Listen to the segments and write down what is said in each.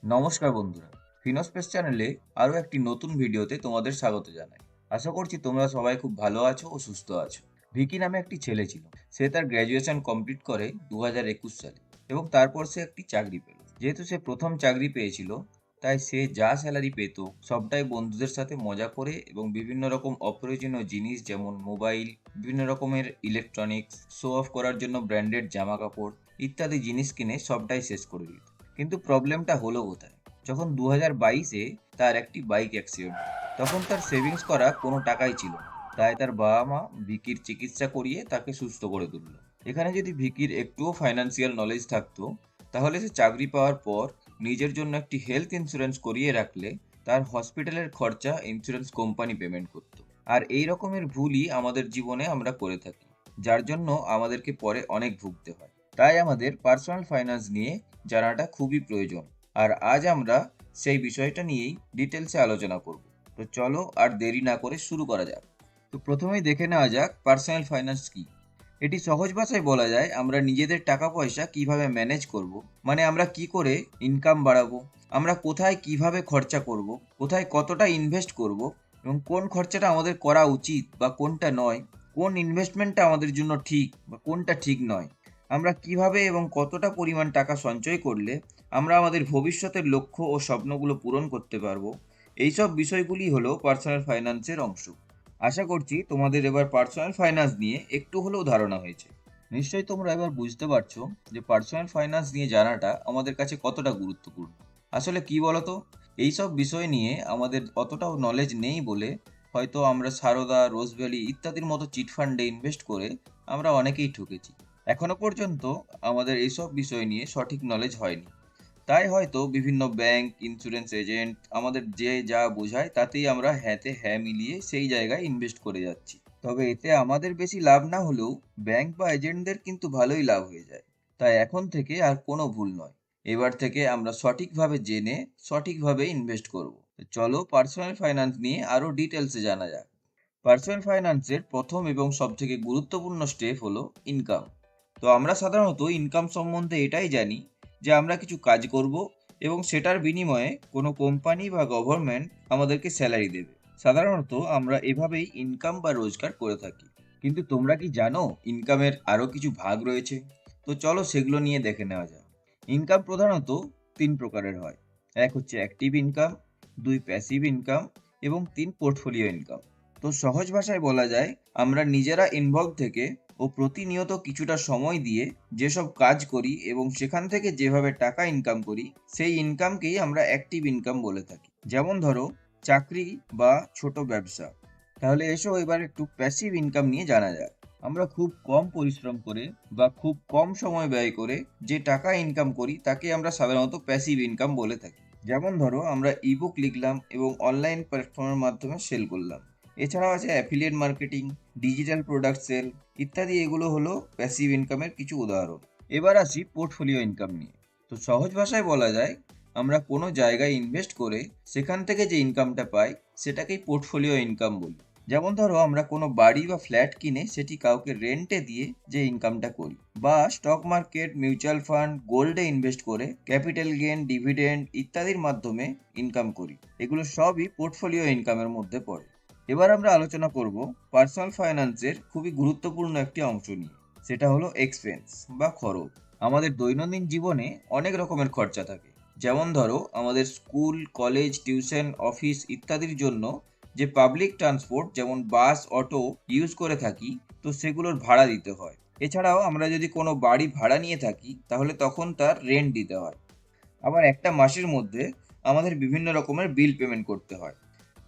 নমস্কার বন্ধুরা, ফিনোস্পেস চ্যানেলে আরও একটি নতুন ভিডিওতে তোমাদের স্বাগত জানাই। আশা করছি তোমরা সবাই খুব ভালো আছো ও সুস্থ আছো। ভিকি নামে একটি ছেলে ছিল। সে তার গ্র্যাজুয়েশন কমপ্লিট করে 2021 সালে এবং তারপর সে একটি চাকরি পেল। যেহেতু সে প্রথম চাকরি পেয়েছিল, তাই সে যা স্যালারি পেত সবটাই বন্ধুদের সাথে মজা করে এবং বিভিন্ন রকম অপ্রয়োজনীয় জিনিস যেমন মোবাইল, বিভিন্ন রকমের ইলেকট্রনিক্স, শো অফ করার জন্য ব্র্যান্ডেড জামা কাপড় ইত্যাদি জিনিস কিনে সবটাই শেষ করে দিত। কিন্তু প্রবলেমটা হলো কোথায়? যখন 2022-এ তার একটি বাইক অ্যাক্সিডেন্ট হয়। তখন তার সেভিংস করা কোনো টাকাই ছিল না। তাই তার বাবা-মা ভিকির চিকিৎসা করিয়ে তাকে সুস্থ করে তুলল। এখানে যদি ভিকির একটুও ফাইন্যান্সিয়াল নলেজ থাকতো, তাহলে সে চাকরি পাওয়ার পর নিজের জন্য একটি হেলথ ইন্স্যুরেন্স করিয়ে রাখলে তার হসপিটালের খরচা ইন্স্যুরেন্স কোম্পানি পেমেন্ট করত। আর এই রকমের ভুলই আমাদের জীবনে আমরা করে থাকি, যার জন্য আমাদেরকে পরে অনেক ভুগতে হয়। তাই আমাদের পার্সোনাল ফাইন্যান্স নিয়ে জানাটা খুবই প্রয়োজন। আর আজ আমরা সেই বিষয়টা নিয়েই ডিটেলসে আলোচনা করব। তো চলো আর দেরি না করে শুরু করা যাক। তো প্রথমেই দেখে নেওয়া যাক পার্সোনাল ফাইন্যান্স কি। এটি সহজ ভাষায় বলা যায় আমরা নিজেদের টাকা পয়সা কিভাবে ম্যানেজ করব। মানে আমরা কি করে ইনকাম বাড়াবো, আমরা কোথায় কিভাবে খরচা করব, কোথায় কতটা ইনভেস্ট করব এবং কোন খরচাটা আমাদের করা উচিত বা কোনটা নয়, কোন ইনভেস্টমেন্টটা আমাদের জন্য ঠিক বা কোনটা ঠিক নয়, আমরা কিভাবে এবং কতটা পরিমাণ টাকা সঞ্চয় করলে আমরা আমাদের ভবিষ্যতের লক্ষ্য ও স্বপ্নগুলো পূরণ করতে পারবো। এইসব বিষয়গুলি হলো পার্সোনাল ফাইন্যান্সের অংশ। আশা করছি তোমাদের এবার পার্সোনাল ফাইন্যান্স নিয়ে একটু হলেও ধারণা হয়েছে। নিশ্চয়ই তোমরা এবার বুঝতে পারছো যে পার্সোনাল ফাইন্যান্স নিয়ে জানাটা আমাদের কাছে কতটা গুরুত্বপূর্ণ। আসলে কি বলতো, এইসব বিষয় নিয়ে আমাদের অতটাও নলেজ নেই বলে হয়তো আমরা সারদা, রোজভ্যালি ইত্যাদির মতো চিটফান্ডে ইনভেস্ট করে আমরা অনেকেই ঠকেছি। এখনো পর্যন্ত আমাদের এইসব বিষয় নিয়ে সঠিক নলেজ হয়নি। তাই হয়তো বিভিন্ন ব্যাংক, ইন্স্যুরেন্স এজেন্ট আমাদের যে যা বোঝায় তাতেই আমরা হ্যাঁতে হ্যাঁ মিলিয়ে সেই জায়গায় ইনভেস্ট করে যাচ্ছি। তবে এতে আমাদের বেশি লাভ না হলেও ব্যাংক বা এজেন্টদের কিন্তু ভালোই লাভ হয়ে যায়। তাই এখন থেকে আর কোনো ভুল নয়। এবার থেকে আমরা সঠিকভাবে জেনে সঠিকভাবে ইনভেস্ট করব। তো চলো পার্সোনাল ফাইন্যান্স নিয়ে আরো ডিটেলসে জানা যাক। পার্সোনাল ফাইন্যান্সের প্রথম এবং সবথেকে গুরুত্বপূর্ণ স্টেপ হলো ইনকাম। তো আমরা সাধারণত ইনকাম সম্বন্ধে এটাই জানি যে আমরা কিছু কাজ করব এবং সেটার বিনিময়ে কোনো কোম্পানি বা গভর্নমেন্ট আমাদেরকে স্যালারি দেবে। সাধারণত আমরা এভাবেই ইনকাম বা রোজগার করে থাকি। কিন্তু তোমরা কি জানো ইনকামের আরও কিছু ভাগ রয়েছে? তো চলো সেগুলো নিয়ে দেখে নেওয়া যাক। ইনকাম প্রধানত তিন প্রকারের হয়। এক হচ্ছে অ্যাক্টিভ ইনকাম, দুই প্যাসিভ ইনকাম এবং তিন পোর্টফোলিও ইনকাম। তো সহজ ভাষায় বলা যায় আমরা নিজেরা ইনভলভ থেকে ও প্রতিনিয়ত কিছুটা সময় দিয়ে যেসব কাজ করি এবং সেখান থেকে যেভাবে টাকা ইনকাম করি সেই ইনকামকেই আমরা অ্যাক্টিভ ইনকাম বলে থাকি। যেমন ধরো চাকরি বা ছোট ব্যবসা। তাহলে এসো এবার একটু প্যাসিভ ইনকাম নিয়ে জানা যাক। আমরা খুব কম পরিশ্রম করে বা খুব কম সময় ব্যয় করে যে টাকা ইনকাম করি তাকে আমরা সাধারণত প্যাসিভ ইনকাম বলে থাকি। যেমন ধরো আমরা ইবুক লিখলাম এবং অনলাইন প্ল্যাটফর্মের মাধ্যমে সেল করলাম। এছাড়াও আছে affiliate marketing, digital product sell ইত্যাদি। এগুলো হলো প্যাসিভ ইনকামের কিছু উদাহরণ। এবার আসি পোর্টফোলিও ইনকাম নিয়ে। তো সহজ ভাষায় বলা যায় আমরা কোনো জায়গায় ইনভেস্ট করে সেখান থেকে যে ইনকামটা পাই সেটাকেই পোর্টফোলিও ইনকাম বলি। যেমন ধরো আমরা কোনো বাড়ি বা ফ্ল্যাট কিনে সেটি কাউকে রেন্টে দিয়ে যে ইনকামটা করি, বা স্টক মার্কেট, মিউচুয়াল ফান্ড, গোল্ডে ইনভেস্ট করে ক্যাপিটাল গেইন, ডিভিডেন্ড ইত্যাদির মাধ্যমে ইনকাম করি। এগুলো সবই পোর্টফোলিও ইনকামের মধ্যে পড়ে। এবার আমরা আলোচনা করব পার্সোনাল ফাইন্যান্সের খুবই গুরুত্বপূর্ণ একটি অংশ নিয়ে। সেটা হলো এক্সপেন্স বা খরচ। আমাদের দৈনন্দিন জীবনে অনেক রকমের খরচা থাকে। যেমন ধরো আমাদের স্কুল, কলেজ, টিউশন, অফিস ইত্যাদির জন্য যে পাবলিক ট্রান্সপোর্ট যেমন বাস, অটো ইউজ করে থাকি, তো সেগুলোর ভাড়া দিতে হয়। এছাড়াও আমরা যদি কোনো বাড়ি ভাড়া নিয়ে থাকি তাহলে তখন তার রেন্ট দিতে হয়। আবার একটা মাসের মধ্যে আমাদের বিভিন্ন রকমের বিল পেমেন্ট করতে হয়।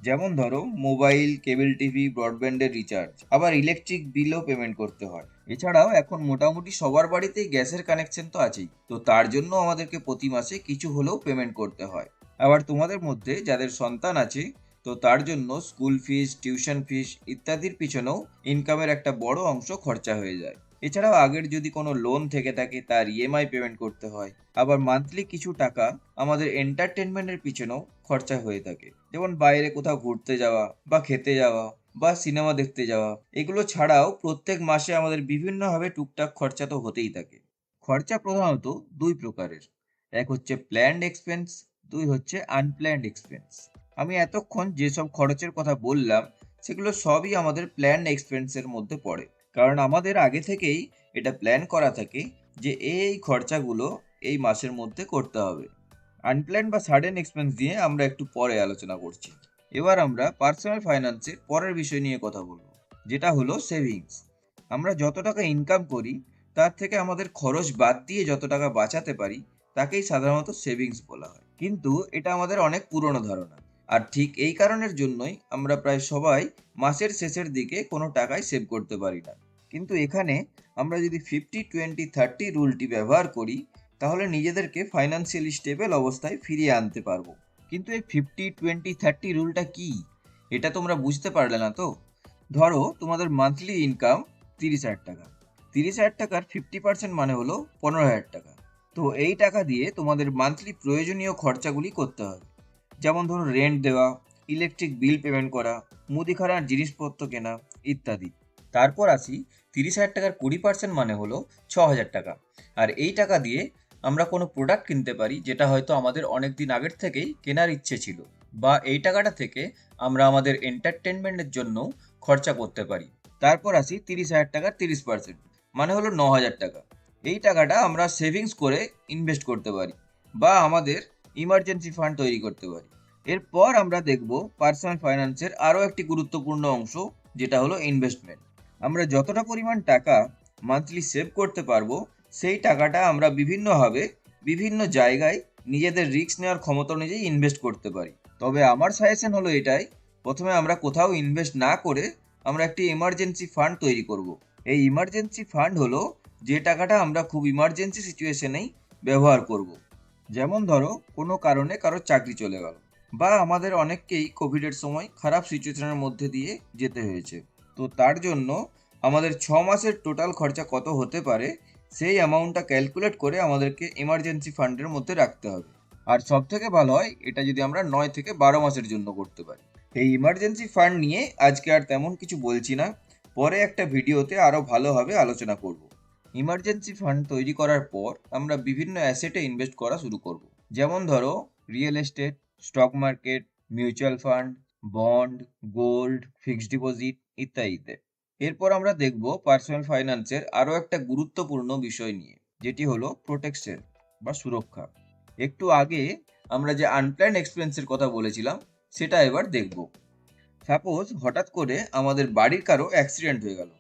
যেমন ধরো মোবাইল, কেবল টিভি, ব্রডব্যান্ডের রিচার্জ, আবার ইলেকট্রিক বিলও পেমেন্ট করতে হয়। এছাড়াও এখন মোটামুটি সবার বাড়িতেই গ্যাসের কানেকশন তো আছেই, তো তার জন্য আমাদেরকে প্রতি মাসে কিছু হলেও পেমেন্ট করতে হয়। আবার তোমাদের মধ্যে যাদের সন্তান আছে, তো তার জন্য স্কুল ফিস, টিউশন ফিস ইত্যাদির পিছনেও ইনকামের একটা বড় অংশ খরচা হয়ে যায়। এছাড়াও আগের যদি কোনো লোন থেকে থাকে তার ইএমআই পেমেন্ট করতে হয়। আবার মান্থলি কিছু টাকা আমাদের এন্টারটেনমেন্টের পিছনেও খরচা হয়ে থাকে, যেমন বাইরে কোথাও ঘুরতে যাওয়া বা খেতে যাওয়া বা সিনেমা দেখতে যাওয়া। এগুলো ছাড়াও প্রত্যেক মাসে আমাদের বিভিন্নভাবে টুকটাক খরচা তো হতেই থাকে। খরচা প্রধানত দুই প্রকারের। এক হচ্ছে প্ল্যান্ড এক্সপেন্স, 2 হচ্ছে আনপ্ল্যান্ড এক্সপেন্স। আমি এতক্ষণ যেসব খরচের কথা বললাম সেগুলো সবই আমাদের প্ল্যান্ড এক্সপেন্সের মধ্যে পড়ে, কারণ আমাদের আগে থেকেই এটা প্ল্যান করা থাকে যে এই খরচাগুলো এই মাসের মধ্যে করতে হবে। আনপ্ল্যান্ড বা সাডেন এক্সপেন্স নিয়ে আমরা একটু পরে আলোচনা করছি। এবার আমরা পার্সোনাল ফাইন্যান্সের পরের বিষয় নিয়ে কথা বলবো, যেটা হলো সেভিংস। আমরা যত টাকা ইনকাম করি তার থেকে আমাদের খরচ বাদ দিয়ে যত টাকা বাঁচাতে পারি তাকেই সাধারণত সেভিংস বলা হয়। কিন্তু এটা আমাদের অনেক পুরনো ধারণা, আর ঠিক এই কারণের জন্যই আমরা প্রায় সবাই মাসের শেষের দিকে কোনো টাকাই সেভ করতে পারি না। কিন্তু এখানে আমরা যদি 50-20-30 রুলটি ব্যবহার করি তাহলে নিজেদেরকে ফাইন্যান্সিয়ালি স্টেবল অবস্থায় ফিরিয়ে আনতে পারবো। কিন্তু এই 50-20-30 রুলটা কি, এটা তোমরা বুঝতে পারলে না তো? ধরো তোমাদের মান্থলি ইনকাম 30,000 টাকা। 30,000 টাকার 50% মানে হলো 15,000 টাকা। তো এই টাকা দিয়ে তোমাদের মান্থলি প্রয়োজনীয় খরচাগুলি করতে হবে, যেমন ধরো রেন্ট দেওয়া, ইলেকট্রিক বিল পেমেন্ট করা, মুদিখানার জিনিসপত্র কেনা ইত্যাদি। তারপর আসি 30,000 টাকার 20% মানে হলো 6,000 টাকা। আর এই টাকা দিয়ে আমরা কোনো প্রোডাক্ট কিনতে পারি যেটা হয়তো আমাদের অনেক দিন আগের থেকেই কেনার ইচ্ছে ছিল, বা এই টাকাটা থেকে আমরা আমাদের এন্টারটেনমেন্টের জন্য খরচা করতে পারি। তারপর আসি 30,000 টাকার 30% মানে হলো 9,000 টাকা। এই টাকাটা আমরা সেভিংস করে ইনভেস্ট করতে পারি বা আমাদের ইমার্জেন্সি ফান্ড তৈরি করতে পারি। এরপর আমরা দেখব পার্সোনাল ফাইন্যান্সের আরও একটি গুরুত্বপূর্ণ অংশ, যেটা হলো ইনভেস্টমেন্ট। আমরা যতটা পরিমাণ টাকা মান্থলি সেভ করতে পারবো সেই টাকাটা আমরা বিভিন্নভাবে বিভিন্ন জায়গায় নিজেদের রিস্ক নেওয়ার ক্ষমতা অনুযায়ী ইনভেস্ট করতে পারি। তবে আমার সাজেশন হলো এটাই, প্রথমে আমরা কোথাও ইনভেস্ট না করে আমরা একটি ইমার্জেন্সি ফান্ড তৈরি করব। এই ইমার্জেন্সি ফান্ড হলো যে টাকাটা আমরা খুব ইমার্জেন্সি সিচুয়েশনেই ব্যবহার করব। যেমন ধরো কোনো কারণে কারো চাকরি চলে গেল, বা আমাদের অনেককেই কোভিডের সময় খারাপ সিচুয়েশনের মধ্যে দিয়ে যেতে হয়েছে। তো তার জন্য আমাদের 6 মাসের টোটাল খরচা কত হতে পারে সেই অ্যামাউন্টটা ক্যালকুলেট করে আমাদেরকে ইমার্জেন্সি ফান্ডের মধ্যে রাখতে হবে। আর সব থেকে ভালো হয় এটা যদি আমরা 9 থেকে 12 মাসের জন্য করতে পারি। এই ইমার্জেন্সি ফান্ড নিয়ে আজকে আর তেমন কিছু বলছি না, পরে একটা ভিডিওতে আরও ভালোভাবে আলোচনা করব। ইমার্জেন্সি ফান্ড তৈরি করার পর আমরা বিভিন্ন অ্যাসেটে ইনভেস্ট করা শুরু করব, যেমন ধরো real estate, stock market, mutual fund, bond, gold, fixed deposit ইত্যাদিতে। এরপর আমরা দেখব পার্সোনাল ফাইন্যান্সের আরও একটা গুরুত্বপূর্ণ বিষয় নিয়ে, যেটি হলো প্রোটেকশন বা সুরক্ষা। একটু আগে আমরা যে আনপ্ল্যান্ড এক্সপেন্সের কথা বলেছিলাম সেটা এবার দেখব। সাপোজ হঠাৎ করে আমাদের বাড়ির কারো অ্যাক্সিডেন্ট হয়ে গেল,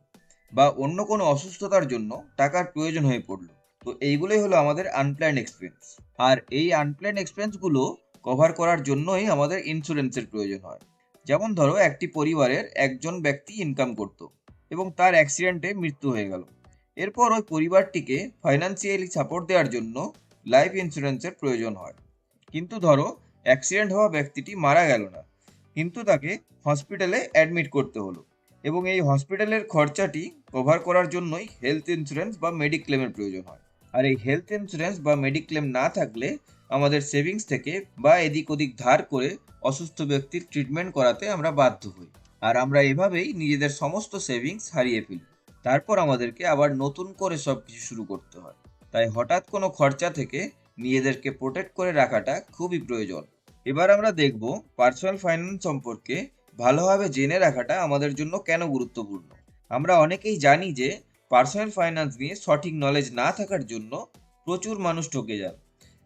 বা অন্য কোনো অসুস্থতার জন্য টাকার প্রয়োজন হয়ে পড়লো। তো এইগুলোই হলো আমাদের আনপ্ল্যান্ড এক্সপেন্স। আর এই আনপ্ল্যান্ড এক্সপেন্সগুলো কভার করার জন্যই আমাদের ইন্স্যুরেন্সের প্রয়োজন হয়। যেমন ধরো একটি পরিবারের একজন ব্যক্তি ইনকাম করতো এবং তার অ্যাক্সিডেন্টে মৃত্যু হয়ে গেল। এরপর ওই পরিবারটিকে ফাইন্যান্সিয়ালি সাপোর্ট দেওয়ার জন্য লাইফ ইন্স্যুরেন্সের প্রয়োজন হয়। কিন্তু ধরো অ্যাক্সিডেন্ট হওয়া ব্যক্তিটি মারা গেল না, কিন্তু তাকে হসপিটালে অ্যাডমিট করতে হলো, এবং এই হসপিটালের খরচাটি কভার করার জন্যই হেলথ ইন্স্যুরেন্স বা মেডিক্লেমের প্রয়োজন হয়। আর এই হেলথ ইন্স্যুরেন্স বা মেডিক্লেম না থাকলে আমাদের সেভিংস থেকে বা এদিক ওদিক ধার করে অসুস্থ ব্যক্তির ট্রিটমেন্ট করাতে আমরা বাধ্য হই, আর আমরা এভাবেই নিজেদের সমস্ত সেভিংস হারিয়ে ফেলি। তারপর আমাদেরকে আবার নতুন করে সব কিছু শুরু করতে হয়। তাই হঠাৎ কোনো খরচা থেকে নিজেদেরকে প্রোটেক্ট করে রাখাটা খুবই প্রয়োজন। এবার আমরা দেখব পার্সোনাল ফাইন্যান্স সম্পর্কে ভালোভাবে জেনে রাখাটা আমাদের জন্য কেন গুরুত্বপূর্ণ। আমরা অনেকেই জানি যে পার্সোনাল ফাইন্যান্স নিয়ে সঠিক নলেজ না থাকার জন্য প্রচুর মানুষ ঠকে যান।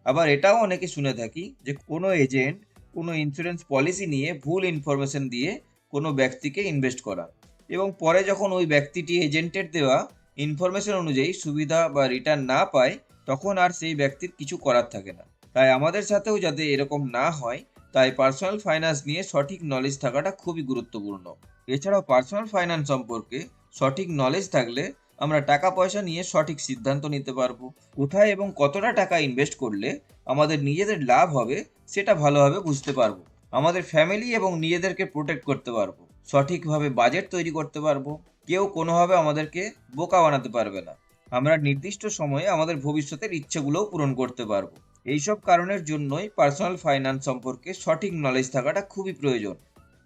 আবার এটাও অনেকে শুনে থাকি যে কোনো এজেন্ট কোনো ইন্স্যুরেন্স পলিসি নিয়ে ভুল ইনফরমেশন দিয়ে কোনো ব্যক্তিকে ইনভেস্ট করা, এবং পরে যখন ওই ব্যক্তিটি এজেন্টের দেওয়া ইনফরমেশন অনুযায়ী সুবিধা বা রিটার্ন না পায় তখন আর সেই ব্যক্তির কিছু করার থাকে না। তাই আমাদের সাথেও যাতে এরকম না হয় তাই পার্সোনাল ফাইন্যান্স নিয়ে সঠিক নলেজ থাকাটা খুবই গুরুত্বপূর্ণ। এছাড়াও পার্সোনাল ফাইন্যান্স সম্পর্কে সঠিক নলেজ থাকলে আমরা টাকা পয়সা নিয়ে সঠিক সিদ্ধান্ত নিতে পারবো। কোথায় এবং কতটা টাকা ইনভেস্ট করলে আমাদের নিজেদের লাভ হবে সেটা ভালোভাবে বুঝতে পারবো। আমাদের ফ্যামিলি এবং নিজেদেরকে প্রোটেক্ট করতে পারবো, সঠিকভাবে বাজেট তৈরি করতে পারবো। কেউ কোনোভাবে আমাদেরকে বোকা বানাতে পারবে না। আমরা নির্দিষ্ট সময়ে আমাদের ভবিষ্যতের ইচ্ছেগুলোও পূরণ করতে পারবো। এইসব কারণের জন্যই পার্সোনাল ফাইন্যান্স সম্পর্কে সঠিক নলেজ থাকাটা খুবই প্রয়োজন।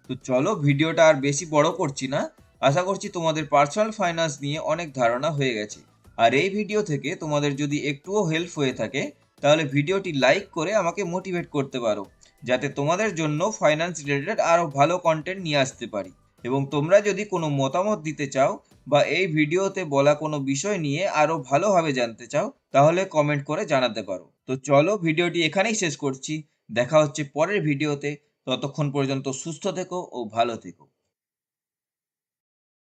তো চলো ভিডিওটা আর বেশি বড় করছি না, আশা করছি তোমাদের পার্সোনাল ফাইন্যান্স নিয়ে অনেক ধারণা হয়ে গেছে। আর এই ভিডিও থেকে তোমাদের যদি একটুও হেল্প হয়ে থাকে তাহলে ভিডিওটি লাইক করে আমাকে মোটিভেট করতে পারো, যাতে তোমাদের জন্য ফাইন্যান্স রিলেটেড আরও ভালো কন্টেন্ট নিয়ে আসতে পারি। এবং তোমরা যদি কোনো মতামত দিতে চাও বা এই ভিডিওতে বলা কোনো বিষয় নিয়ে আরও ভালোভাবে জানতে চাও, তাহলে কমেন্ট করে জানাতে পারো। তো চলো ভিডিওটি এখানেই শেষ করছি। দেখা হচ্ছে পরের ভিডিওতে। ততক্ষণ পর্যন্ত সুস্থ থেকো ও ভালো থেকো।